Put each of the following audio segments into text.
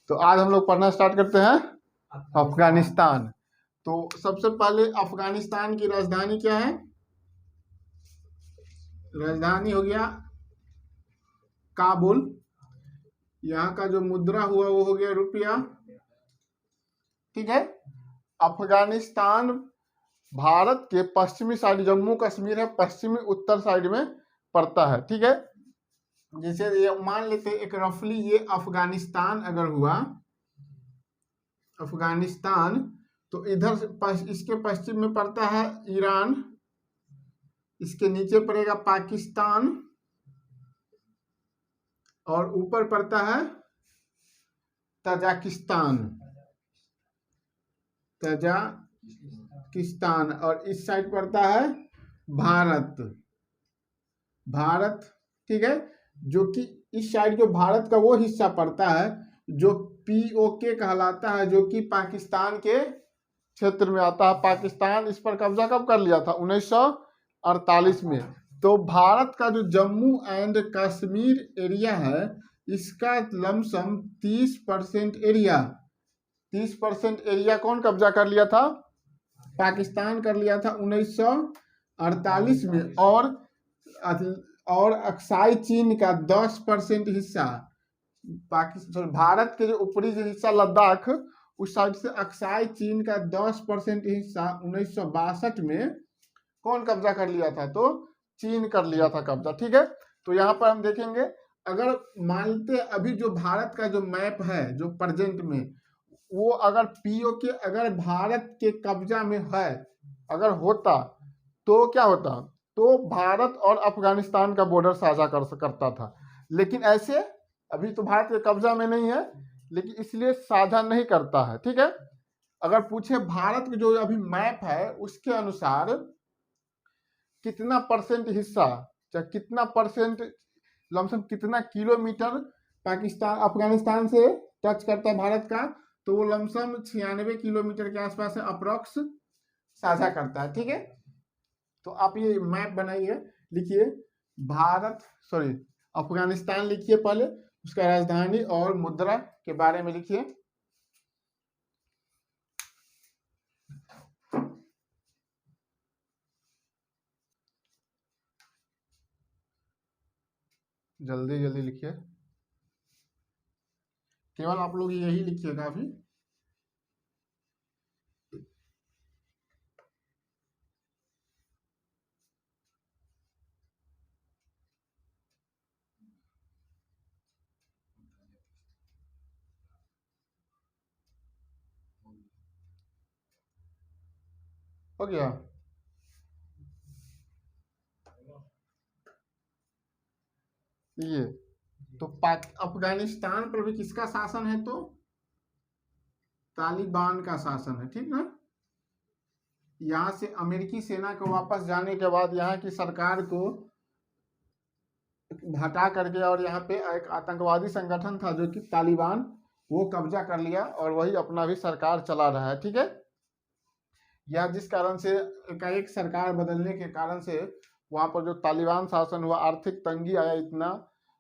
तो आज हम लोग पढ़ना स्टार्ट करते हैं अफगानिस्तान। तो सबसे पहले अफगानिस्तान की राजधानी क्या है? राजधानी हो गया काबुल। यहाँ का जो मुद्रा हुआ वो हो गया रुपया। ठीक है। अफगानिस्तान भारत के पश्चिमी साइड, जम्मू कश्मीर है पश्चिमी उत्तर साइड में पड़ता है। ठीक है। जैसे ये मान लेते एक रफली ये अफगानिस्तान अगर हुआ अफगानिस्तान, तो इधर से इसके पश्चिम में पड़ता है ईरान, इसके नीचे पड़ेगा पाकिस्तान और ऊपर पड़ता है तजाकिस्तान और इस साइड पड़ता है भारत। ठीक है। जो कि इस साइड जो भारत का वो हिस्सा पड़ता है जो पीओके कहलाता है, जो कि पाकिस्तान के क्षेत्र में आता है। पाकिस्तान इस पर कब्जा कब कर लिया था? 1948 में। तो भारत का जो जम्मू एंड कश्मीर एरिया है, इसका लमसम 30% एरिया कौन कब्जा कर लिया था? पाकिस्तान कर लिया था 1948 में। और अक्साई चीन का 10% हिस्सा, पाकिस्तान भारत के जो ऊपरी जो हिस्सा लद्दाख, उस साइड से अक्साई चीन का 10% हिस्सा 1962 में कौन कब्जा कर लिया था? तो चीन कर लिया था कब्जा। ठीक है। तो यहाँ पर हम देखेंगे, अगर मानते अभी जो भारत का जो मैप है जो प्रेजेंट में, वो अगर पीओके अगर भारत के कब्जा में है अगर होता तो क्या होता? तो भारत और अफगानिस्तान का बॉर्डर साझा करता था। लेकिन ऐसे अभी तो भारत के कब्जा में नहीं है, लेकिन इसलिए साझा नहीं करता है। ठीक है। अगर पूछे भारत के जो अभी मैप है उसके अनुसार कितना परसेंट हिस्सा, चाहे कितना परसेंट, लमसम कितना किलोमीटर पाकिस्तान अफगानिस्तान से टच करता है भारत का, तो वो लमसम 96 किलोमीटर के आसपास अप्रोक्स साझा करता है। ठीक है। तो आप ये मैप बनाइए, लिखिए अफगानिस्तान लिखिए पहले, उसका राजधानी और मुद्रा के बारे में लिखिए। जल्दी जल्दी लिखिए, केवल आप लोग यही लिखिएगा अभी। हो गया? ये तो अफगानिस्तान पर भी किसका शासन है? तो तालिबान का शासन है। ठीक ना। यहाँ से अमेरिकी सेना को वापस जाने के बाद यहाँ की सरकार को हटा करके और यहाँ पे एक आतंकवादी संगठन था जो कि तालिबान, वो कब्जा कर लिया और वही अपना भी सरकार चला रहा है। ठीक है। यह जिस कारण से एकाएक सरकार बदलने के कारण से वहाँ पर जो तालिबान शासन हुआ, आर्थिक तंगी आया इतना,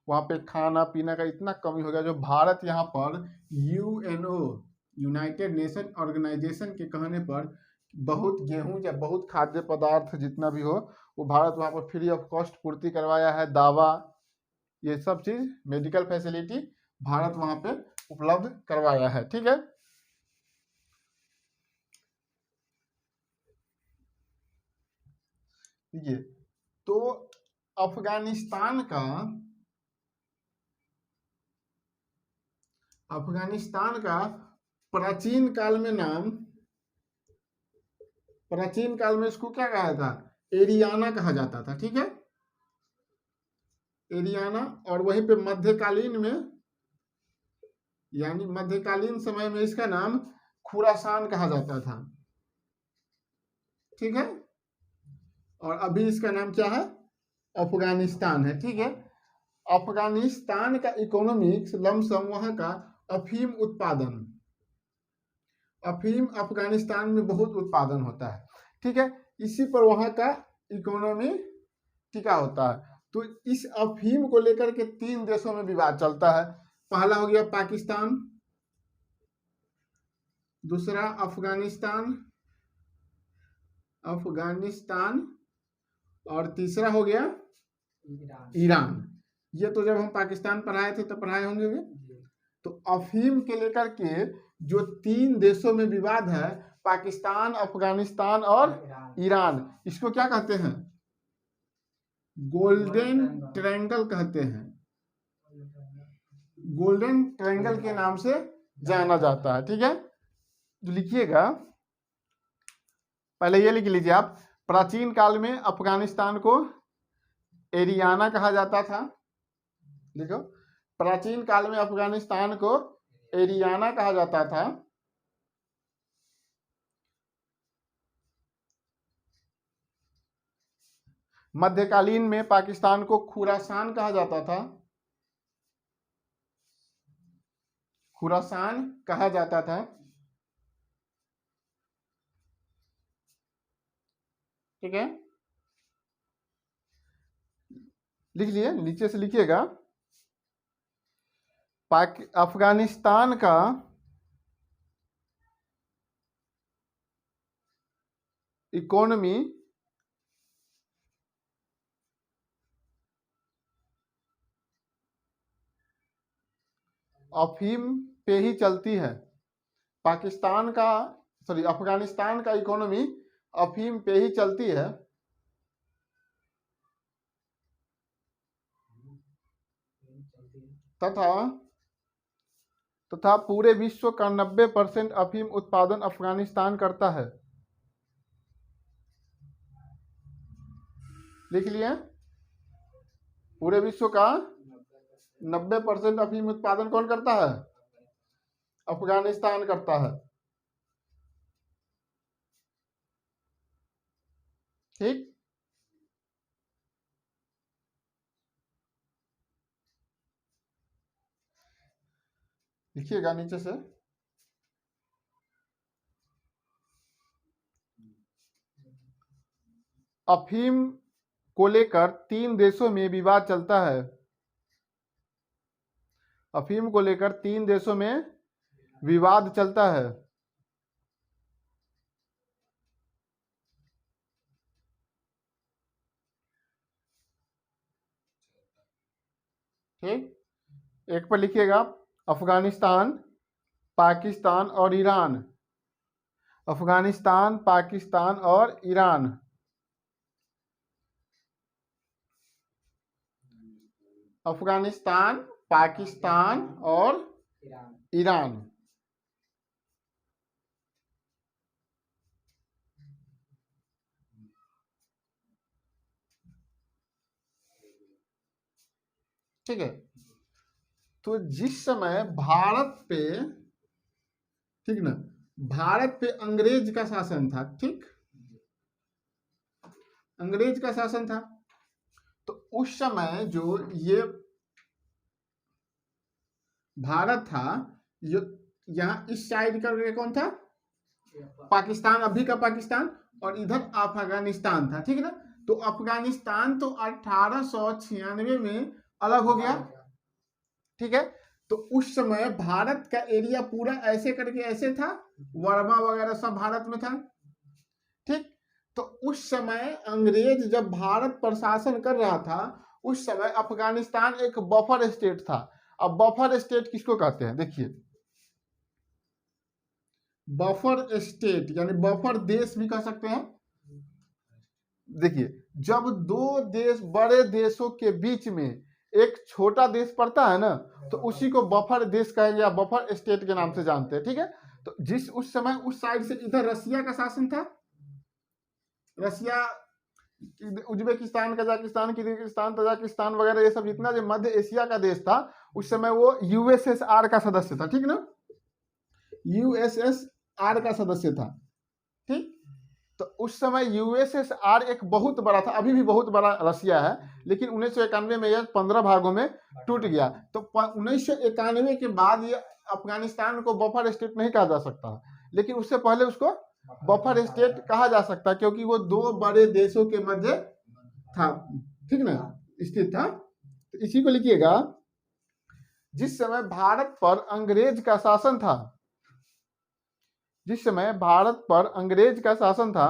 वहाँ पे खाना पीना का इतना कमी हो गया, जो भारत यहाँ पर यूएनओ यूनाइटेड नेशन ऑर्गेनाइजेशन के कहने पर बहुत गेहूं या बहुत खाद्य पदार्थ जितना भी हो वो भारत वहाँ पर फ्री ऑफ कॉस्ट पूर्ति करवाया है। दवा, ये सब चीज, मेडिकल फैसिलिटी भारत वहाँ पे उपलब्ध करवाया है। ठीक है। ये तो अफगानिस्तान का प्राचीन काल में इसको क्या कहा था? एरियाना कहा जाता था। ठीक है। एरियाना। और वहीं पे मध्यकालीन में, यानी मध्यकालीन समय में इसका नाम खुरासान कहा जाता था। ठीक है। और अभी इसका नाम क्या है? अफगानिस्तान है। ठीक है। अफगानिस्तान का इकोनॉमिक्स लमसम वहां का अफीम अफगानिस्तान में बहुत उत्पादन होता है। ठीक है। इसी पर वहां का इकोनॉमी टिका होता है। तो इस अफीम को लेकर के 3 देशों में विवाद चलता है। पहला हो गया पाकिस्तान, दूसरा अफगानिस्तान, और तीसरा हो गया ईरान। ये तो जब हम पाकिस्तान पढ़ाए थे तो पढ़ाए होंगे। तो अफीम के लेकर के जो 3 देशों में विवाद है, पाकिस्तान, अफगानिस्तान और ईरान, इसको क्या कहते हैं? गोल्डन ट्रायंगल कहते हैं। गोल्डन ट्रायंगल के नाम से जाना जाता है। ठीक है, तो लिखिएगा, पहले ये लिख लीजिए आप। प्राचीन काल में अफगानिस्तान को एरियाना कहा जाता था। देखो, प्राचीन काल में अफगानिस्तान को एरियाना कहा जाता था। मध्यकालीन में पाकिस्तान को खुरासान कहा जाता था। खुरासान कहा जाता था। ठीक है, लिख लिए, नीचे से लिखिएगा। अफगानिस्तान का इकोनॉमी अफीम पे ही चलती है। अफगानिस्तान का इकोनॉमी अफीम पे ही चलती है। तथा पूरे विश्व का 90% अफीम उत्पादन अफगानिस्तान करता है। लिख लिए, पूरे विश्व का 90% अफीम उत्पादन कौन करता है? अफगानिस्तान करता है। ठीक, लिखिएगा नीचे से। अफीम को लेकर 3 देशों में विवाद चलता है। अफीम को लेकर 3 देशों में विवाद चलता है। ठीक, एक पर लिखिएगा अफगानिस्तान, पाकिस्तान और ईरान। अफगानिस्तान, पाकिस्तान और ईरान। अफगानिस्तान, पाकिस्तान और ईरान। ठीक है, तो जिस समय भारत पे, ठीक ना, भारत पे अंग्रेज का शासन था। ठीक, अंग्रेज का शासन था। तो उस समय जो ये भारत था, ये यहाँ इस साइड का कौन था? पाकिस्तान, अभी का पाकिस्तान, और इधर अफगानिस्तान था। ठीक है ना, तो अफगानिस्तान तो 1896 में अलग हो गया। ठीक है, तो उस समय भारत का एरिया पूरा ऐसे करके ऐसे था, वर्मा वगैरह सब भारत में था। ठीक, तो उस समय अंग्रेज जब भारत पर शासन कर रहा था, उस समय अफगानिस्तान एक बफर स्टेट था। अब बफर स्टेट किसको कहते हैं? देखिए, बफर स्टेट यानी बफर देश भी कह सकते हैं। देखिए, जब 2 देश, बड़े देशों के बीच में एक छोटा देश पड़ता है ना, तो उसी को बफर देश कहेंगे या बफर स्टेट के नाम से जानते हैं। ठीक है, तो जिस उस समय उस साइड से इधर रसिया का शासन था। रसिया, उज्बेकिस्तान, कजाकिस्तान, किर्गिस्तान, तजाकिस्तान वगैरह, ये सब जितना जो मध्य एशिया का देश था, उस समय वो यूएसएसआर का सदस्य था। ठीक ना, यूएसएसआर का सदस्य था। ठीक, तो उस समय यूएसएसआर एक बहुत बड़ा था, अभी भी बहुत बड़ा रसिया है, लेकिन 1991 में यह 15 भागों में टूट गया। तो 1991 के बाद ये अफगानिस्तान को बफर स्टेट नहीं कहा जा सकता, लेकिन उससे पहले उसको बफर स्टेट कहा जा सकता, क्योंकि वो 2 बड़े देशों के मध्य था। ठीक ना, स्थित था। तो इसी को लिखिएगा, जिस समय भारत पर अंग्रेज का शासन था, जिस समय भारत पर अंग्रेज का शासन था,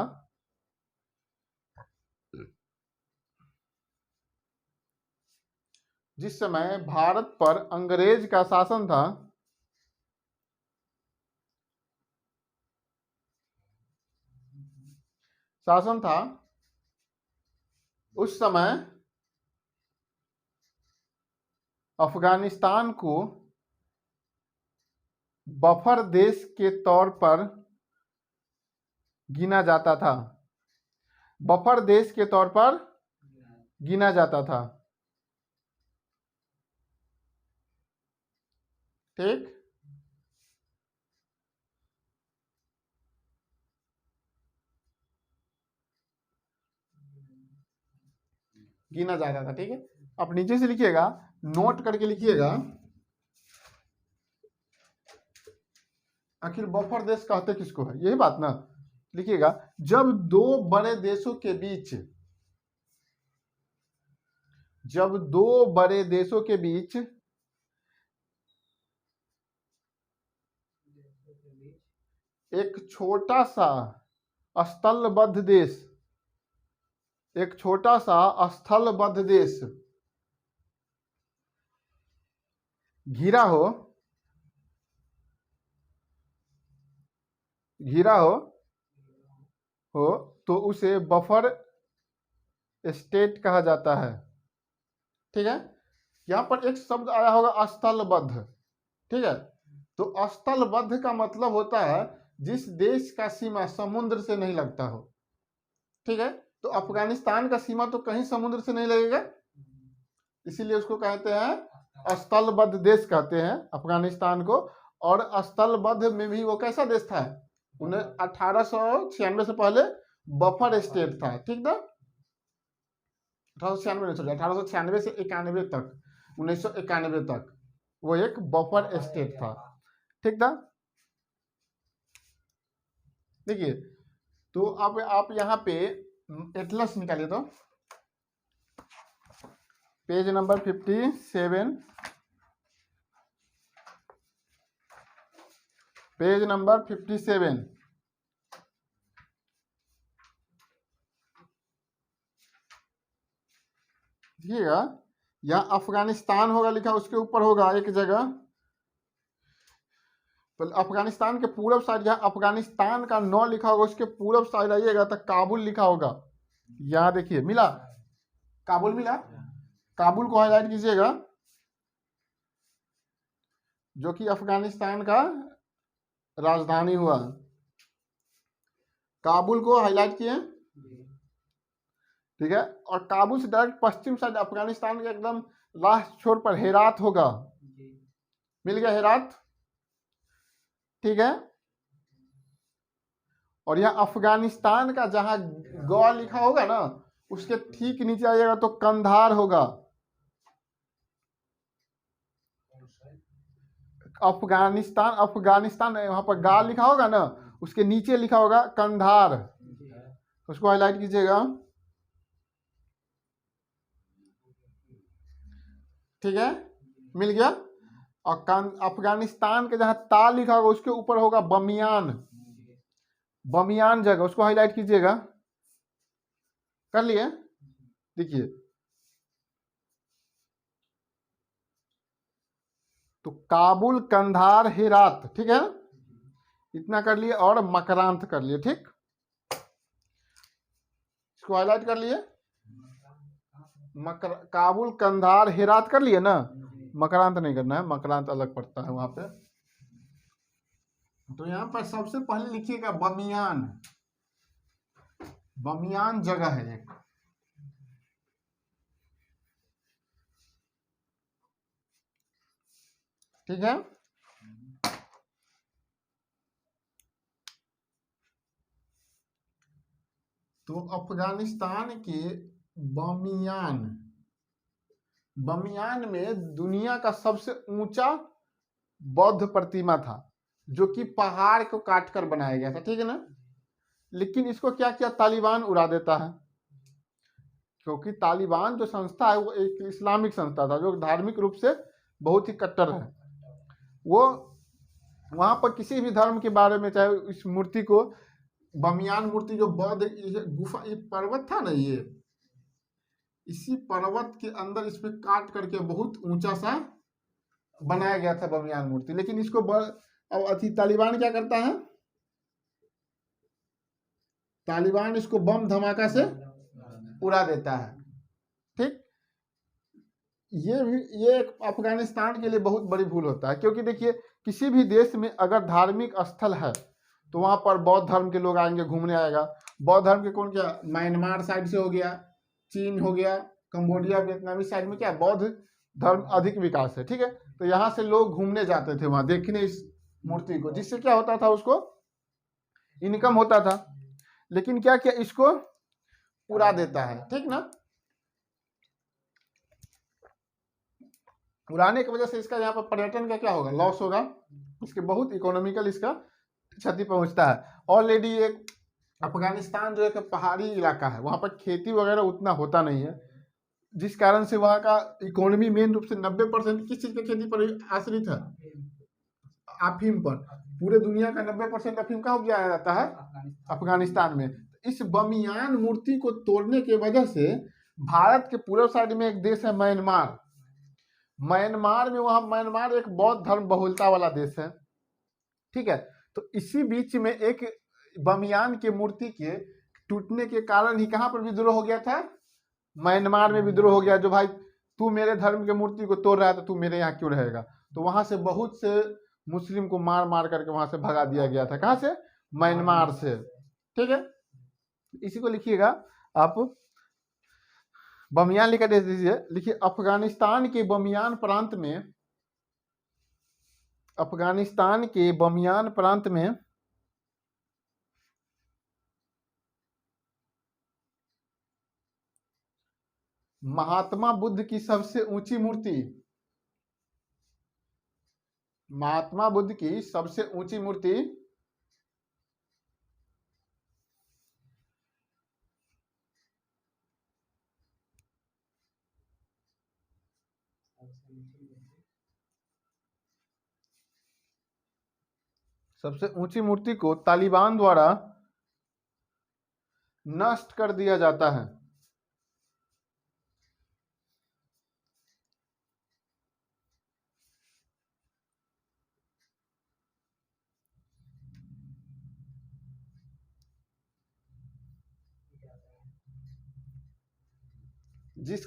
जिस समय भारत पर अंग्रेज का शासन था, उस समय अफगानिस्तान को बफर देश के तौर पर गिना जाता था। बफर देश के तौर पर गिना जाता था। ठीक, गिना जाता था। ठीक है, आप नीचे से लिखिएगा, नोट करके लिखिएगा, आखिर बफर देश कहते किसको है, यही बात ना। लिखिएगा, जब दो बड़े देशों के बीच एक छोटा सा स्थलबद्ध देश घिरा हो तो उसे बफर स्टेट कहा जाता है। ठीक है, यहां पर एक शब्द आया होगा स्थलबद्ध। ठीक है, तो स्थलबद्ध का मतलब होता है जिस देश का सीमा समुद्र से नहीं लगता हो। ठीक है, तो अफगानिस्तान का सीमा तो कहीं समुद्र से नहीं लगेगा, इसीलिए उसको कहते हैं स्थलबद्ध देश कहते हैं अफगानिस्तान को। और स्थलबद्ध में भी वो कैसा देश था, उन्हें 1896 से पहले बफर स्टेट था। ठीक था, 1896 से 91 तक, 1991 तक वो एक बफर स्टेट था। ठीक था, देखिए, तो अब आप यहाँ पे एटलस निकालिए, तो पेज नंबर 57, पेज नंबर 57, देखिएगा, यहाँ अफगानिस्तान होगा लिखा, उसके ऊपर होगा एक जगह, तो अफगानिस्तान के पूरब साइड, जहाँ अफगानिस्तान का 9 लिखा होगा उसके पूरब साइड आइएगा तो काबुल लिखा होगा। यहाँ देखिए, मिला, काबुल मिला, काबुल को हाईलाइट कीजिएगा, जो कि अफगानिस्तान का राजधानी हुआ। काबुल को हाईलाइट किए, ठीक है, और काबुल से डायरेक्ट पश्चिम साइड अफगानिस्तान के एकदम लास्ट छोर पर हेरात होगा। मिल गया हेरात, ठीक है, और यहाँ अफगानिस्तान का जहां ग लिखा होगा ना, उसके ठीक नीचे आइएगा तो कंधार होगा। अफगानिस्तान वहां पर गा लिखा होगा ना, उसके नीचे लिखा होगा कंधार, उसको हाईलाइट कीजिएगा। ठीक है, मिल गया। और अफगानिस्तान के जहां ता लिखा होगा उसके ऊपर होगा बमियान, बमियान जगह, उसको हाईलाइट कीजिएगा। कर लिए, देखिए, तो काबुल, कंधार, हेरात, ठीक है, इतना कर लिए, और मकरांत कर लिए। ठीक, इसको हाईलाइट कर लिए, काबुल, कंधार, हेरात कर लिए ना, मकरांत नहीं करना है, मकरांत अलग पड़ता है वहां पे। तो यहाँ पर सबसे पहले लिखिएगा बमियान, बमियान जगह है एक। ठीक है, तो अफगानिस्तान के बमियान, बमियान में दुनिया का सबसे ऊंचा बौद्ध प्रतिमा था, जो कि पहाड़ को काटकर बनाया गया था। ठीक है ना, लेकिन इसको क्या किया, तालिबान उड़ा देता है, क्योंकि तालिबान जो संस्था है वो एक इस्लामिक संस्था था, जो धार्मिक रूप से बहुत ही कट्टर है। वो वहां पर किसी भी धर्म के बारे में, चाहे इस मूर्ति को, बमियान मूर्ति जो बौद्ध गुफा, ये पर्वत था ना, ये इसी पर्वत के अंदर इस पे काट करके बहुत ऊंचा सा बनाया गया था बमियान मूर्ति। लेकिन इसको अब अति तालिबान क्या करता है, तालिबान इसको बम धमाका से उड़ा देता है। ठीक, ये एक अफगानिस्तान के लिए बहुत बड़ी भूल होता है, क्योंकि देखिए किसी भी देश में अगर धार्मिक स्थल है तो वहां पर बौद्ध धर्म के लोग आएंगे, घूमने आएगा। बौद्ध धर्म के कौन, क्या म्यांमार साइड से हो गया, चीन हो गया, कंबोडिया, वियतनामी साइड में क्या बौद्ध धर्म अधिक विकास है। ठीक है, तो यहाँ से लोग घूमने जाते थे वहां देखने इस मूर्ति को, जिससे क्या होता था, उसको इनकम होता था। लेकिन क्या किया, इसको उड़ा देता है। ठीक ना, उड़ाने की वजह से इसका यहाँ पर पर्यटन का क्या होगा, लॉस होगा, इसके बहुत इकोनॉमिकल इसका क्षति पहुंचता है। ऑलरेडी एक अफगानिस्तान जो एक पहाड़ी इलाका है, वहां पर खेती वगैरह उतना होता नहीं है, जिस कारण से वहां का इकोनॉमी मेन रूप से 90% किस चीज की खेती पर आश्रित है, अफीम पर। पूरे दुनिया का 90% अफीम कहाँ उपजाया जाता है, अफगानिस्तान में। इस बमियान मूर्ति को तोड़ने की वजह से भारत के पूर्व साइड में एक देश है म्यांमार, म्यांमार में, वहां म्यांमार एक बौद्ध धर्म बहुलता वाला देश है। ठीक है, तो इसी बीच में एक बमियान के मूर्ति के टूटने के कारण ही कहां पर विद्रोह हो गया था, म्यांमार में विद्रोह हो गया। जो भाई तू मेरे धर्म के मूर्ति को तोड़ रहा है तो तू मेरे यहाँ क्यों रहेगा। तो वहां से बहुत से मुस्लिम को मार मार करके वहां से भगा दिया गया था। कहां से, म्यांमार से। ठीक है, इसी को लिखिएगा आप, बमियान लिखा दे दीजिए। लिखिए, अफगानिस्तान के बमियान प्रांत में, अफगानिस्तान के बमियान प्रांत में महात्मा बुद्ध की सबसे ऊंची मूर्ति, महात्मा बुद्ध की सबसे ऊंची मूर्ति सबसे ऊंची मूर्ति को तालिबान द्वारा नष्ट कर दिया जाता है। जिस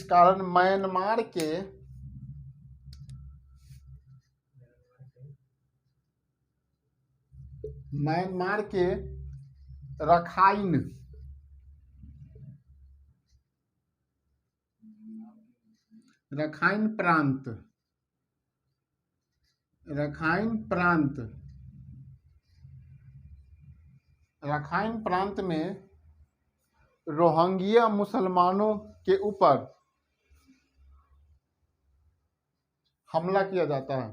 कारण म्यांमार के रखाइन प्रांत में रोहिंग्या मुसलमानों के ऊपर हमला किया जाता है।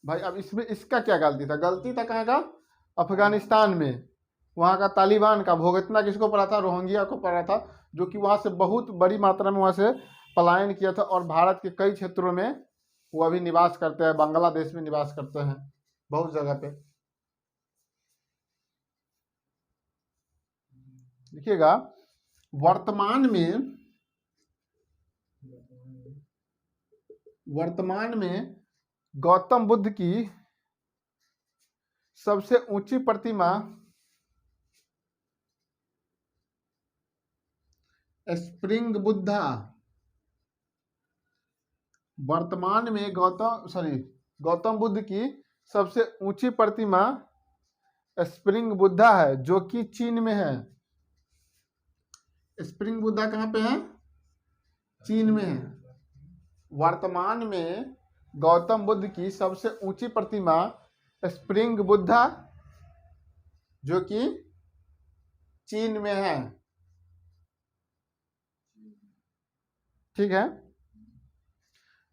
भाई अब इसमें इसका क्या गलती था, गलती था कहाँ का, अफगानिस्तान में। वहां का तालिबान का भुगतना किसको पड़ा था, रोहिंग्या को पड़ा था, जो कि वहां से बहुत बड़ी मात्रा में वहां से पलायन किया था। और भारत के कई क्षेत्रों में वो अभी निवास करते हैं, बांग्लादेश में निवास करते हैं, बहुत जगह पे। देखिएगा, वर्तमान में गौतम बुद्ध की सबसे ऊंची प्रतिमा स्प्रिंग बुद्धा, वर्तमान में गौतम बुद्ध की सबसे ऊंची प्रतिमा स्प्रिंग बुद्धा है, जो कि चीन में है। स्प्रिंग बुद्धा कहाँ पे है, चीन में है। वर्तमान में गौतम बुद्ध की सबसे ऊंची प्रतिमा स्प्रिंग बुद्धा, जो कि चीन में है। ठीक है,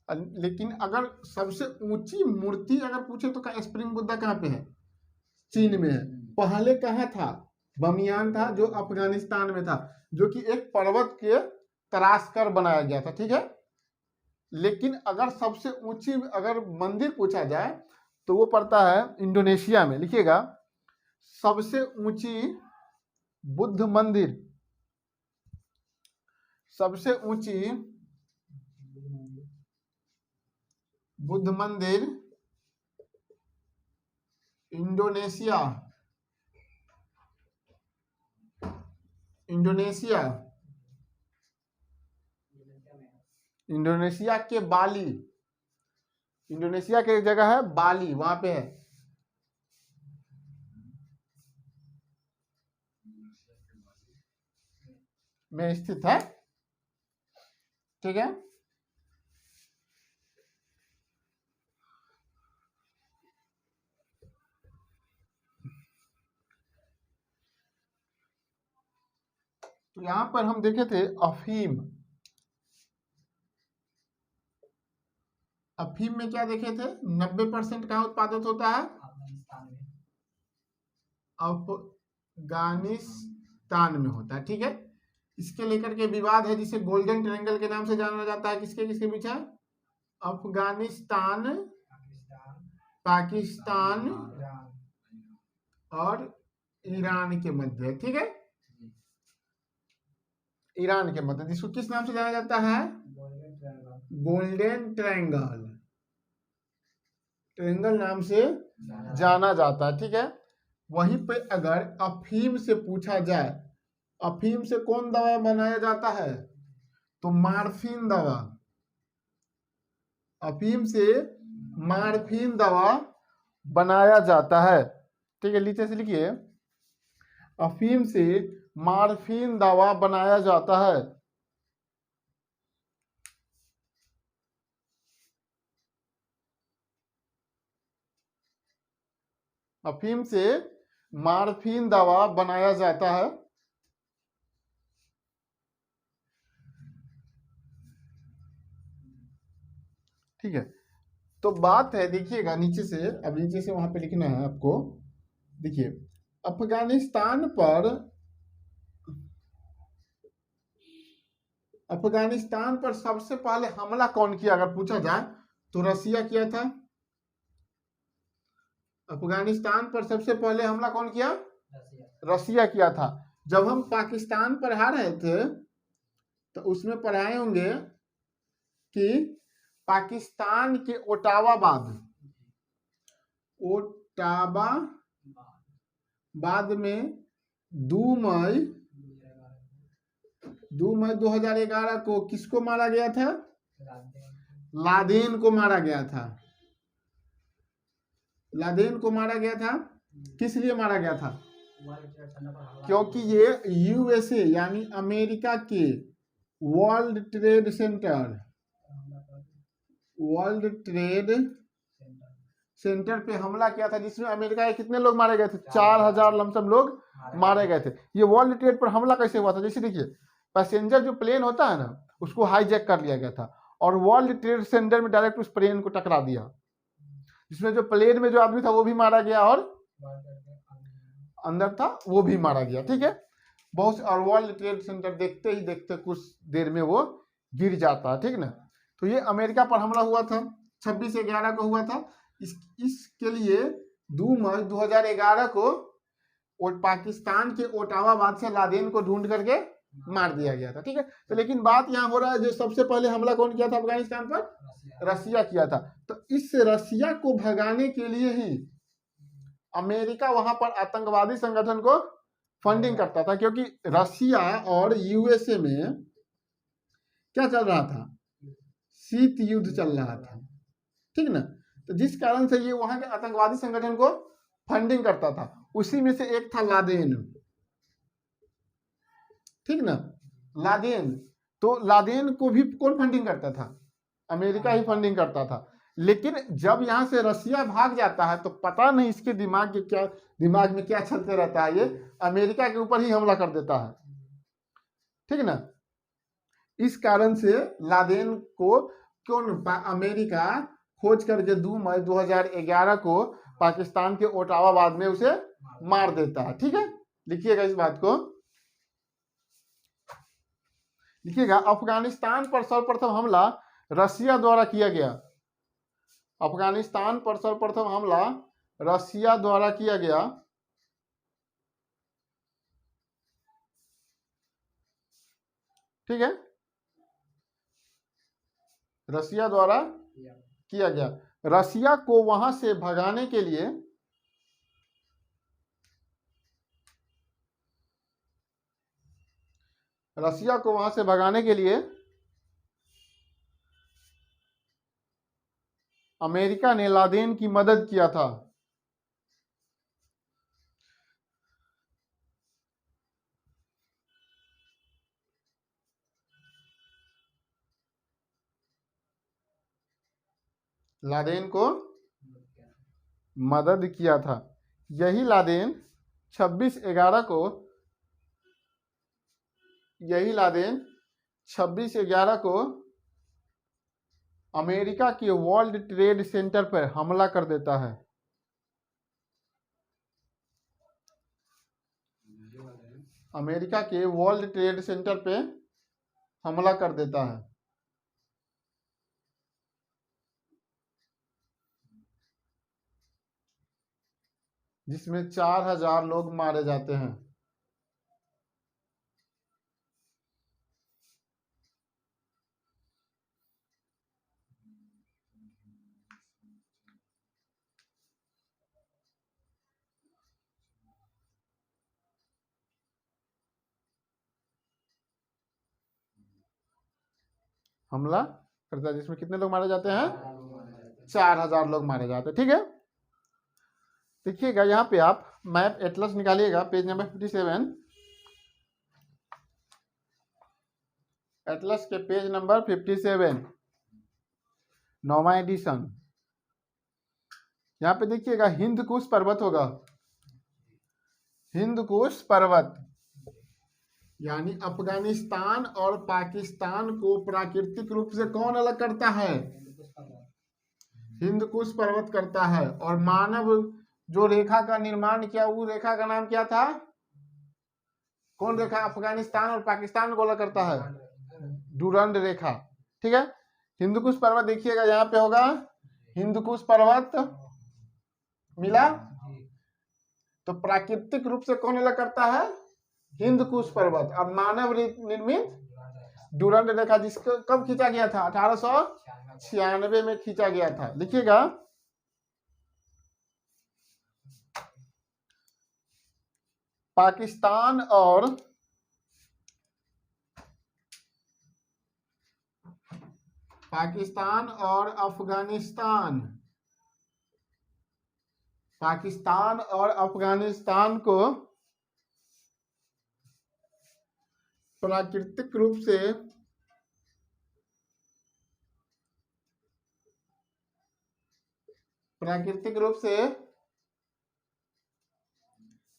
लेकिन अगर सबसे ऊंची मूर्ति अगर पूछे तो स्प्रिंग बुद्धा कहाँ पे है, चीन में है। पहले कहाँ था, बमियान था, जो अफगानिस्तान में था, जो कि एक पर्वत के तराश कर बनाया गया था, ठीक है। लेकिन अगर सबसे ऊंची अगर मंदिर पूछा जाए तो वो पड़ता है इंडोनेशिया में। लिखिएगा, सबसे ऊंची बुद्ध मंदिर, सबसे ऊंची बुद्ध मंदिर इंडोनेशिया, इंडोनेशिया, इंडोनेशिया के बाली, इंडोनेशिया की एक जगह है बाली, वहां पे है। में स्थित है, ठीक है। तो यहां पर हम देखे थे अफीम, अफीम में क्या देखे थे, 90% कहाँ उत्पादित होता है, अफगानिस्तान में होता है, ठीक है। इसके लेकर के विवाद है जिसे गोल्डन ट्रायंगल के नाम से जाना जाता है। किसके किसके बीच है, अफगानिस्तान, पाकिस्तान और ईरान के मध्य, ठीक है। ईरान के मध्य, इसको किस नाम से जाना जाता है, गोल्डन ट्रायंगल, ट्रायंगल नाम से जाना जाता है, ठीक है। वहीं पे अगर अफीम से पूछा जाए, अफीम से कौन दवा बनाया जाता है, तो मार्फिन दवा, अफीम से मार्फिन दवा बनाया जाता है, ठीक है। नीचे से लिखिए, अफीम से मार्फिन दवा बनाया जाता है। अफीम से मार्फिन दवा बनाया जाता है, ठीक है। तो बात है, देखिएगा नीचे से, अब नीचे से वहां पे लिखना है आपको। देखिए, अफगानिस्तान पर, अफगानिस्तान पर सबसे पहले हमला कौन किया अगर पूछा जाए तो रसिया किया था। अफगानिस्तान पर सबसे पहले हमला कौन किया, रसिया किया था। जब हम पाकिस्तान पढ़ा रहे थे तो उसमें पढ़ाए होंगे कि पाकिस्तान के ओटावाबाद, ओटावाबाद में 2 मई 2011 को किसको मारा गया था, लादेन को मारा गया था। लादेन को मारा गया था, किस लिए मारा गया था, क्योंकि ये यूएसए यानी अमेरिका के world trade centre, world trade centre पे हमला किया था, जिसमें अमेरिका के कितने लोग मारे गए थे, 4000 लमसम लोग मारे गए थे। ये वर्ल्ड ट्रेड पर हमला कैसे हुआ था, जैसे देखिए, पैसेंजर जो प्लेन होता है ना, उसको हाईजैक कर लिया गया था और वर्ल्ड ट्रेड सेंटर में डायरेक्ट उस प्लेन को टकरा दिया, जिसमें जो प्लेन में जो आदमी था वो भी मारा गया और अंदर था वो भी मारा गया, ठीक है। बहुत, और वर्ल्ड ट्रेड सेंटर देखते ही देखते कुछ देर में वो गिर जाता है, ठीक ना। तो ये अमेरिका पर हमला हुआ था, 26/11 को हुआ था। इसके लिए 2 मई 2011 को पाकिस्तान के ओटावाबाद से लादेन को ढूंढ करके मार दिया गया था, ठीक है। तो लेकिन बात यहाँ हो रहा है, जो सबसे पहले हमला कौन किया था अफगानिस्तान पर, रसिया किया था। तो इस रसिया को भगाने के लिए ही अमेरिका वहां पर आतंकवादी संगठन को फंडिंग करता था, क्योंकि रसिया और यूएसए में क्या चल रहा था, शीत युद्ध चल रहा था, ठीक ना। तो जिस कारण से ये वहां के आतंकवादी संगठन को फंडिंग करता था, उसी में से एक था लादेन, ठीक ना, लादेन। तो लादेन को भी कौन फंडिंग करता था, अमेरिका ही फंडिंग करता था। लेकिन जब यहां से रसिया भाग जाता है तो पता नहीं इसके दिमाग में क्या चलते रहता है, ये अमेरिका के ऊपर ही हमला कर देता है, ठीक ना। इस कारण से लादेन को अमेरिका खोज करके 2 मई 2011 को पाकिस्तान के ओटावाबाद में उसे मार देता है, ठीक है। लिखिएगा इस बात को। लिखिएगा, अफगानिस्तान पर सर्वप्रथम हमला रसिया द्वारा किया गया। अफगानिस्तान पर सर्वप्रथम हमला रसिया द्वारा किया गया। ठीक है, रसिया द्वारा किया गया। रसिया को वहां से भगाने के लिए अमेरिका ने लादेन की मदद किया था। लादेन को मदद किया था। यही लादेन 26/11 को यही लादेन 26/11 को अमेरिका के वर्ल्ड ट्रेड सेंटर पर हमला कर देता है। अमेरिका के वर्ल्ड ट्रेड सेंटर पे हमला कर देता है, जिसमें 4000 लोग मारे जाते हैं। हमला करता है जिसमें कितने लोग मारे जाते हैं? 4000 लोग मारे जाते हैं। ठीक है, देखिएगा यहाँ पे आप मैप एटलस निकालिएगा, पेज नंबर 57। एटलस के पेज नंबर 57, 9वां एडिशन। यहाँ पे देखिएगा हिंद कुश पर्वत होगा, हिंद कुश पर्वत, यानी अफगानिस्तान और पाकिस्तान को प्राकृतिक रूप से कौन अलग करता है? हिंद कुश पर्वत करता है। और मानव जो रेखा का निर्माण किया, वो रेखा का नाम क्या था? कौन रेखा अफगानिस्तान और पाकिस्तान को अलग करता है? डुरंड रेखा। ठीक है, हिंद कुश पर्वत देखिएगा यहाँ पे होगा हिंद कुश पर्वत, मिला? तो प्राकृतिक रूप से कौन अलग करता है? हिंद कुश पर्वत। अब मानव निर्मित डुरंड रेखा, जिसको कब खींचा गया था? 1896 में खींचा गया था। लिखिएगा, पाकिस्तान और अफगानिस्तान को प्राकृतिक रूप से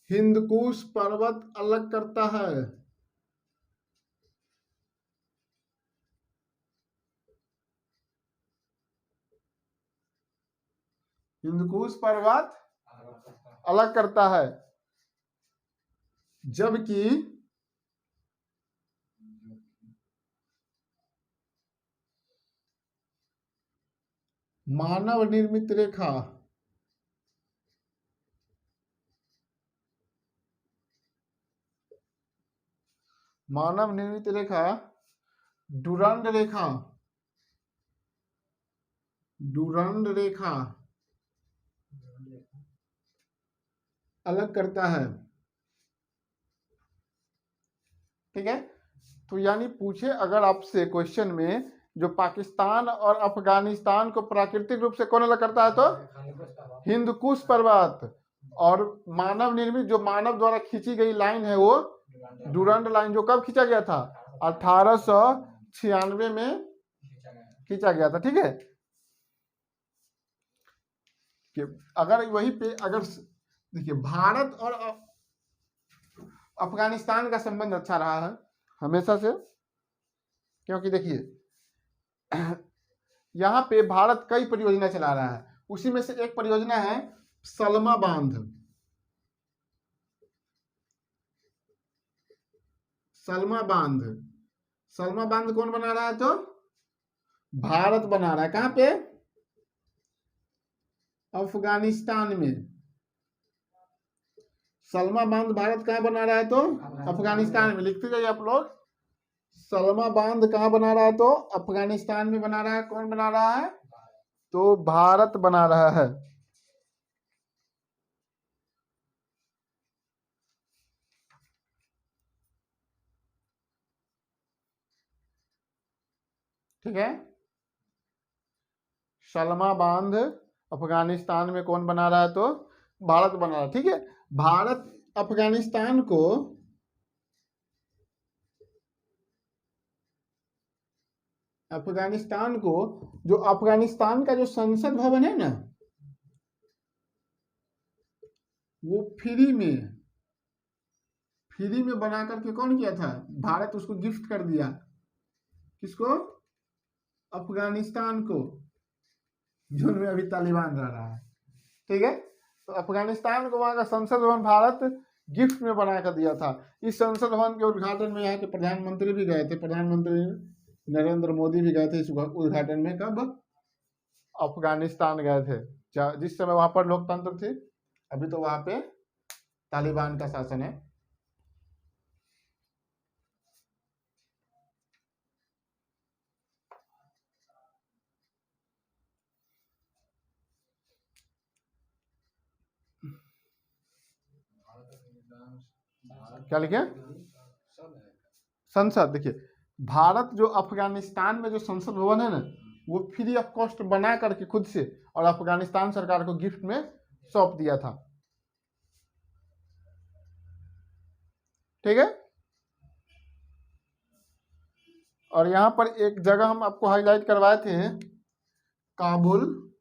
हिंद कुश पर्वत अलग करता है। हिंद कुश पर्वत अलग करता है, जबकि मानव निर्मित रेखा डुरंड रेखा अलग करता है। ठीक है, तो यानी पूछे अगर आपसे क्वेश्चन में, जो पाकिस्तान और अफगानिस्तान को प्राकृतिक रूप से कौन अलग करता है? तो हिंद कुश पर्वत। और मानव निर्मित, जो मानव द्वारा खींची गई लाइन है, वो डुरंड लाइन, जो कब खींचा गया था? 1896 में खींचा गया था। ठीक है, कि अगर वही पे अगर देखिए, भारत और अफगानिस्तान का संबंध अच्छा रहा है हमेशा से, क्योंकि देखिए यहाँ पे भारत कई परियोजना चला रहा है। उसी में से एक परियोजना है सलमा बांध। सलमा बांध कौन बना रहा है? तो भारत बना रहा है। कहां पे? अफगानिस्तान में। सलमा बांध भारत कहां बना रहा है? तो अफगानिस्तान में। लिखते जाइए आप लोग। सलमा बांध कहां बना रहा है? तो अफगानिस्तान में बना रहा है। कौन बना रहा है? तो भारत बना रहा है। ठीक है, सलमा बांध अफगानिस्तान में कौन बना रहा है? तो भारत बना रहा है। ठीक है, भारत अफगानिस्तान को जो अफगानिस्तान का जो संसद भवन है ना, वो फ्री में बना करके कौन किया था? भारत उसको गिफ्ट कर दिया। किसको? अफगानिस्तान को, जो में अभी तालिबान रह रहा है। ठीक है, तो अफगानिस्तान को वहां का संसद भवन भारत गिफ्ट में बना कर दिया था। इस संसद भवन के उद्घाटन में यहाँ के प्रधानमंत्री भी गए थे। प्रधानमंत्री नरेंद्र मोदी भी गए थे इस उद्घाटन में। कब? अफगानिस्तान गए थे, जिस समय वहां पर लोकतंत्र थी। अभी तो वहां पे तालिबान का शासन है। क्या लिखे? संसद। देखिए, भारत जो अफगानिस्तान में जो संसद भवन है ना, वो फ्री ऑफ कॉस्ट बना करके खुद से और अफगानिस्तान सरकार को गिफ्ट में सौंप दिया था। ठीक है, और यहां पर एक जगह हम आपको हाईलाइट करवाए थे, काबुल,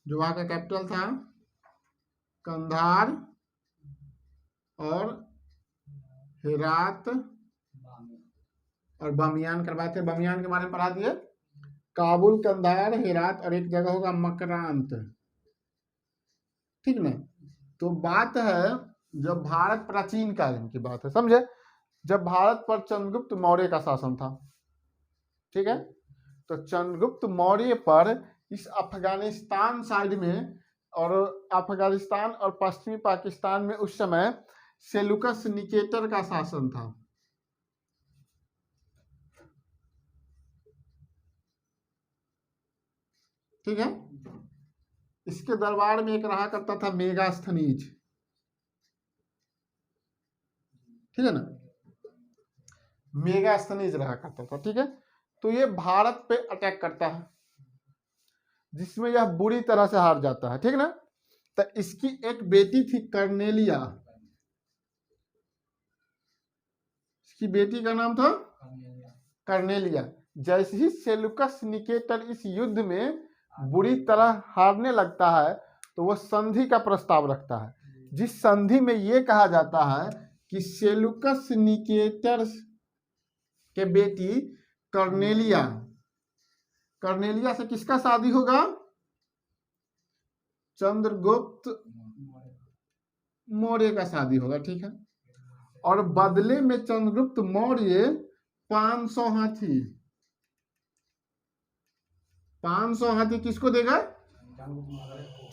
जो वहां का कैपिटल था, कंधार और हेरात और बमियान करवाए थे। बमियान के बारे में पढ़ा दिए। काबुल, कंधार, हेरात और एक जगह होगा मकरांत। ठीक ना? तो बात है, जब भारत प्राचीन काल की बात है, समझे, जब भारत पर चंद्रगुप्त मौर्य का शासन था। ठीक है, तो चंद्रगुप्त मौर्य पर इस अफगानिस्तान साइड में और अफगानिस्तान और पश्चिमी पाकिस्तान में उस समय सेलुकस निकेटर का शासन था। ठीक है, इसके दरबार में एक रहा करता था मेगास्थनीज। ठीक है ना, मेगास्थनीज रहा करता था। ठीक है, तो ये भारत पे अटैक करता है, जिसमें यह बुरी तरह से हार जाता है। ठीक ना, तो इसकी एक बेटी थी कर्नेलिया। इसकी बेटी का नाम था कर्नेलिया। जैसे ही सेलुकस निकेटर इस युद्ध में बुरी तरह हारने लगता है, तो वह संधि का प्रस्ताव रखता है, जिस संधि में यह कहा जाता है कि सेलुकस निकेटर के बेटी कर्नेलिया से किसका शादी होगा? चंद्रगुप्त मौर्य का शादी होगा। ठीक है, और बदले में चंद्रगुप्त मौर्य 500 हाथी 500 हाथी किसको देगा?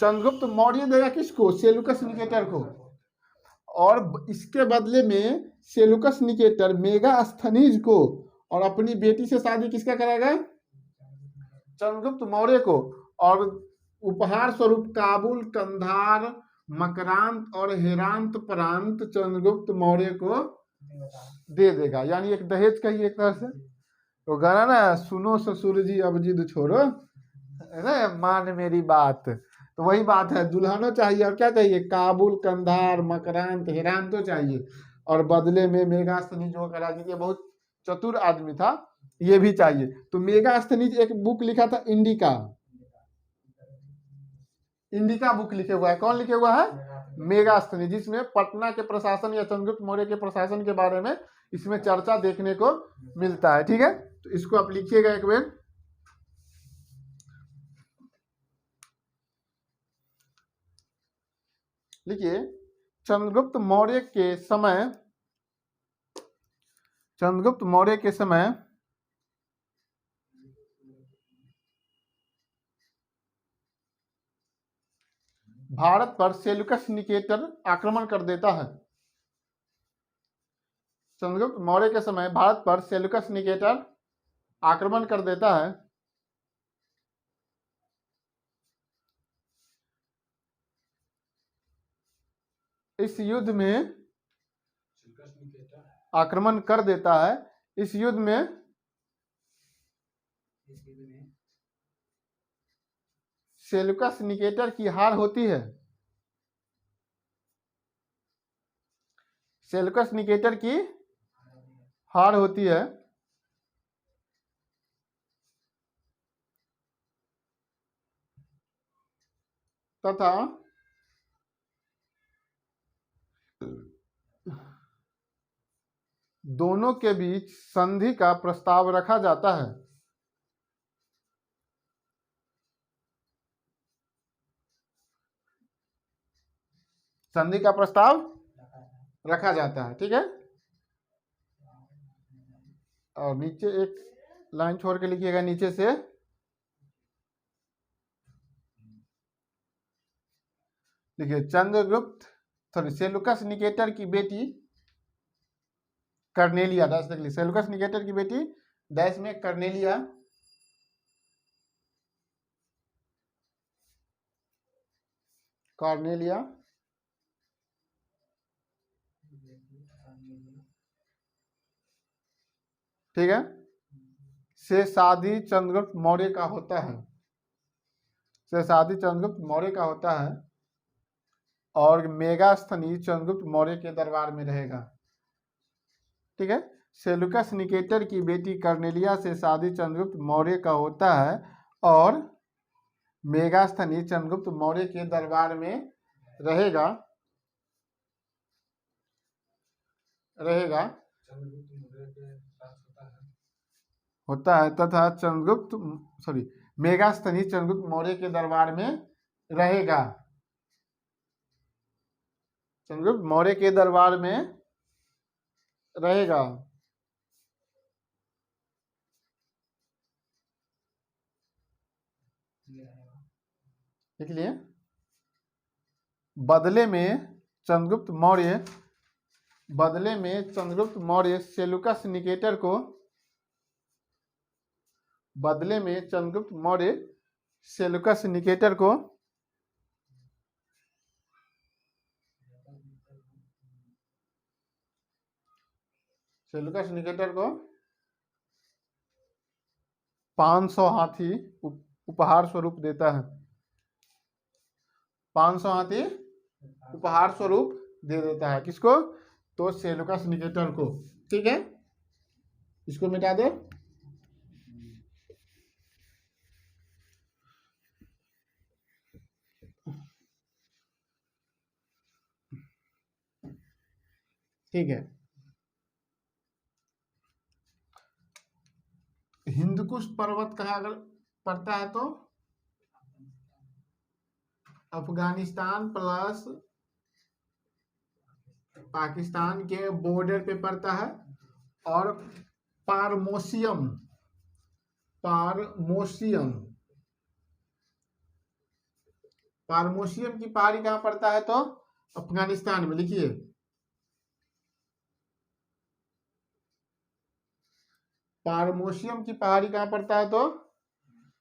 चंद्रगुप्त मौर्य देगा। किसको? सेलुकस निकेटर को। और इसके बदले में सेलुकस निकेटर मेगास्थनीज को और अपनी बेटी से शादी किसका कराएगा? चंद्रगुप्त मौर्य को। और उपहार स्वरूप काबुल, कंधार, मकरांत और हेरांत प्रांत चंद्रगुप्त मौर्य को दे देगा। यानी एक दहेज का ही एक तरह से। तो गाना ना, सुनो ससुर जी अब जिद छोड़ो, है ना, मान मेरी बात। तो वही बात है, दुल्हनों चाहिए और क्या चाहिए? काबुल, कंधार, मकरांत, हेरांत तो चाहिए। और बदले में मेगास्थनीज जो राजनीति बहुत चतुर आदमी था, ये भी चाहिए। तो मेगास्थनीज एक बुक लिखा था, इंडिका बुक लिखे हुआ है। कौन लिखे हुआ है? मेगास्थनीज, जिसमें पटना के प्रशासन या चंद्रगुप्त मौर्य के प्रशासन के बारे में इसमें चर्चा देखने को मिलता है। ठीक है, तो इसको आप लिखिएगा एक बार। लिखिए, चंद्रगुप्त मौर्य के समय चंद्रगुप्त मौर्य के समय भारत पर सेल्यूकस निकेटर आक्रमण कर देता है। चंद्रगुप्त मौर्य के समय भारत पर सेल्यूकस निकेटर आक्रमण कर देता है। इस युद्ध में आक्रमण कर देता है। इस युद्ध में सेल्यूकस निकेटर की हार होती है। सेल्यूकस निकेटर की हार होती है तथा दोनों के बीच संधि का प्रस्ताव रखा जाता है। संधि का प्रस्ताव रखा जाता है, ठीक है। और नीचे एक लाइन छोड़ के लिखिएगा नीचे से, देखिए चंद्रगुप्त सेल्यूकस निकेटर की बेटी कर्नेलिया, डैश देख लीजिए, सेल्यूकस निकेटर की बेटी डैश में कर्नेलिया कॉर्नेलिया ठीक है से शादी चंद्रगुप्त मौर्य का होता है। से शादी चंद्रगुप्त मौर्य का होता है और मेगास्थनी चंद्रगुप्त मौर्य के दरबार में रहेगा, ठीक है। सेल्यूकस निकेटर की बेटी कर्नेलिया से शादी चंद्रगुप्त मौर्य का होता है और मेगास्थनी चंद्रगुप्त मौर्य के दरबार में रहेगा होता है तथा मेगास्थनी चंद्रगुप्त मौर्य के दरबार में रहेगा। चंद्रगुप्त मौर्य के दरबार में रहेगा। देख लिए, बदले में चंद्रगुप्त मौर्य सेल्यूकस निकेटर को सेल्यूकस निकेटर को 500 हाथी उपहार स्वरूप देता है। 500 हाथी उपहार स्वरूप दे देता है। किसको? तो सेल्यूकस निकेटर को, ठीक है। इसको मिटा दो। ठीक है, हिंदकुश पर्वत कहाँ अगर पड़ता है तो अफगानिस्तान प्लस पाकिस्तान के बॉर्डर पे पड़ता है। और पारमोशियम की पहाड़ी कहाँ पड़ता है तो अफगानिस्तान में। लिखिए, पारमोशियम की पहाड़ी कहाँ पड़ता है तो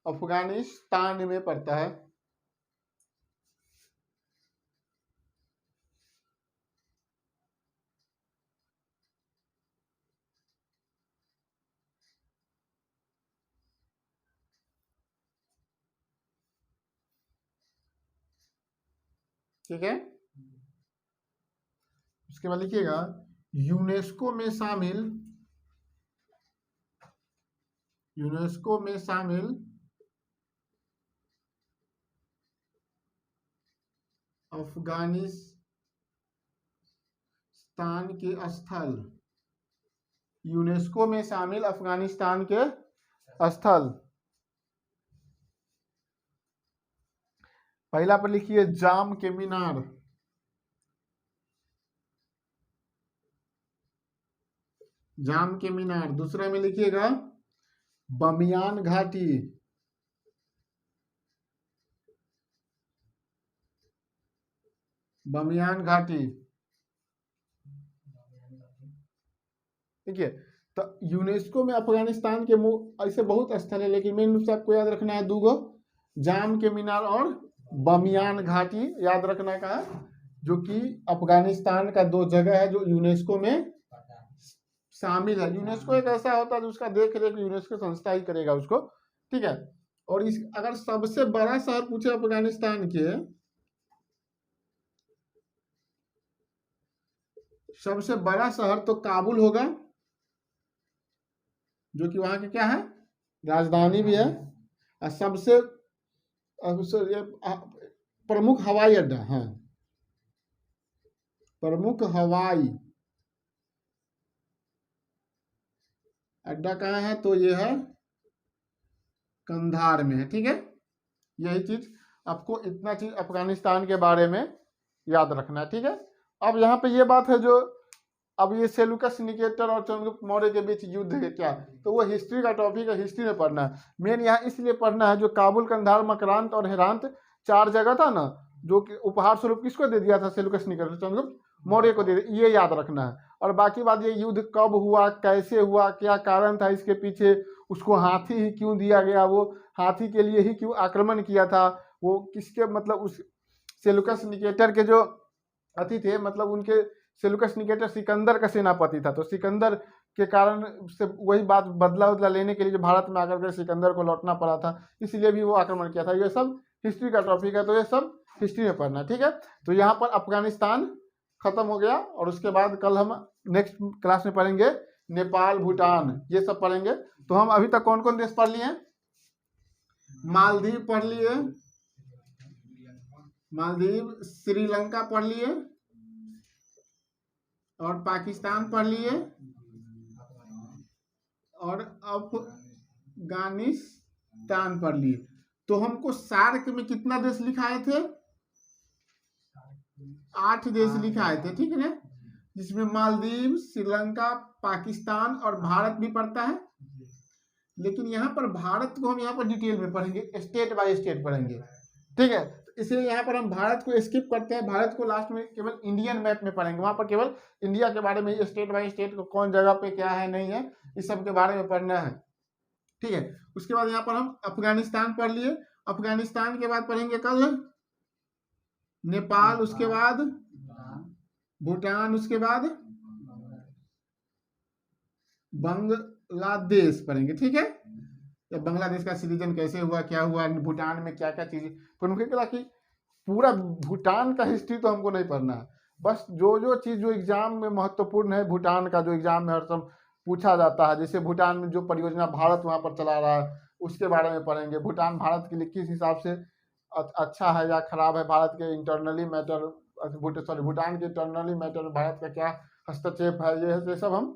अफगानिस्तान में पड़ता है। ठीक है, उसके बाद लिखिएगा यूनेस्को में शामिल अफगानिस्तान के स्थल। यूनेस्को में शामिल अफगानिस्तान के स्थल। पहला पर लिखिए जाम के मीनार। जाम के मीनार। दूसरे में लिखिएगा बमियान घाटी, बमियान घाटी। ठीक है, तो यूनेस्को में अफगानिस्तान के ऐसे बहुत स्थल है, लेकिन मेन रूप से आपको याद रखना है दूगो, जाम के मीनार और बमियान घाटी याद रखना का है, जो कि अफगानिस्तान का दो जगह है जो यूनेस्को में शामिल है। यूनेस्को एक ऐसा होता है जो उसका देख रेख यूनेस्को संस्था ही करेगा उसको। ठीक है, और इस अगर सबसे बड़ा शहर पूछे अफगानिस्तान के, सबसे बड़ा शहर तो काबुल होगा, जो कि वहां की क्या है, राजधानी भी है, और सबसे प्रमुख हवाई अड्डा है, प्रमुख हवाई अड्डा कहाँ है, तो ये है कंधार में है। ठीक है, यही चीज आपको, इतना चीज अफगानिस्तान के बारे में याद रखना है। ठीक है, अब यहाँ पे ये बात है जो, अब ये सेलुकस निकेटर और चंद्रगुप्त मौर्य के बीच युद्ध है क्या, तो वो हिस्ट्री का टॉपिक है, हिस्ट्री में पढ़ना है। मेन यहाँ इसलिए पढ़ना है, जो काबुल, कंधार, मकरांत और हेरांत 4 जगह था ना, जो कि उपहार स्वरूप किसको दे दिया था, सेलुकस निकेटर, चंद्रगुप्त मौर्य को दे दिया, ये याद रखना है। और बाकी बात, ये युद्ध कब हुआ, कैसे हुआ, क्या कारण था इसके पीछे, उसको हाथी ही क्यों दिया गया, वो हाथी के लिए ही क्यों आक्रमण किया था, वो किसके, मतलब उस सेलुकस निकेटर के जो अति थे, मतलब उनके, सेलुकस निकेटर सिकंदर का सेनापति था, तो सिकंदर के कारण से वही बात, बदला उदला लेने के लिए जो भारत में आकर के सिकंदर को लौटना पड़ा था, इसलिए भी वो आक्रमण किया था। ये सब हिस्ट्री का टॉपिक है, तो ये सब हिस्ट्री में पढ़ना। ठीक है, तो यहाँ पर अफगानिस्तान खत्म हो गया, और उसके बाद कल हम नेक्स्ट क्लास में पढ़ेंगे नेपाल, भूटान, ये सब पढ़ेंगे। तो हम अभी तक कौन कौन देश पढ़ लिए, मालदीव पढ़ लिए, मालदीव, श्रीलंका पढ़ लिए, और पाकिस्तान पढ़ लिए, और अफगानिस्तान पढ़ लिए। तो हमको सार्क में कितना देश लिखाए थे, 8 देश लिखाए थे। ठीक है ना, जिसमें मालदीव, श्रीलंका, पाकिस्तान और भारत भी पड़ता है। लेकिन यहाँ पर भारत को हम यहाँ पर डिटेल में पढ़ेंगे, स्टेट बाय स्टेट पढ़ेंगे। ठीक है, इसलिए यहाँ पर हम भारत को स्किप करते हैं, भारत को लास्ट में केवल इंडियन मैप में पढ़ेंगे, वहां पर केवल इंडिया के बारे में, स्टेट बाय स्टेट को कौन जगह पे क्या है नहीं है, इस सब के बारे में पढ़ना है। ठीक है, उसके बाद यहाँ पर हम अफगानिस्तान पढ़ लिए, अफगानिस्तान के बाद पढ़ेंगे कल नेपाल, उसके बाद भूटान, उसके बाद बांग्लादेश पढ़ेंगे। ठीक है, तो बांग्लादेश का सिटीजन कैसे हुआ, क्या हुआ, भूटान में क्या क्या चीज प्रमुख है, कि पूरा भूटान का हिस्ट्री तो हमको नहीं पढ़ना है, बस जो जो चीज जो एग्जाम में महत्वपूर्ण है, भूटान का जो एग्जाम में हर समय पूछा जाता है, जैसे भूटान में जो परियोजना भारत वहां पर चला रहा है उसके बारे में पढ़ेंगे, भूटान भारत के लिए किस हिसाब से अच्छा है या खराब है, भारत के इंटरनली मैटर, भूटान के इंटरनली मैटर में भारत का क्या हस्तक्षेप है, ये सब हम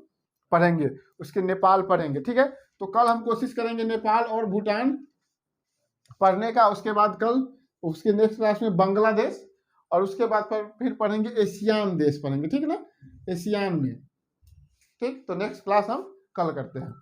पढ़ेंगे। उसके नेपाल पढ़ेंगे। ठीक है, तो कल हम कोशिश करेंगे नेपाल और भूटान पढ़ने का, उसके बाद कल उसके नेक्स्ट क्लास में बांग्लादेश, और उसके बाद फिर पढ़ेंगे एशियान देश पढ़ेंगे। ठीक है ना, एशियान में। ठीक, तो नेक्स्ट क्लास हम कल करते हैं।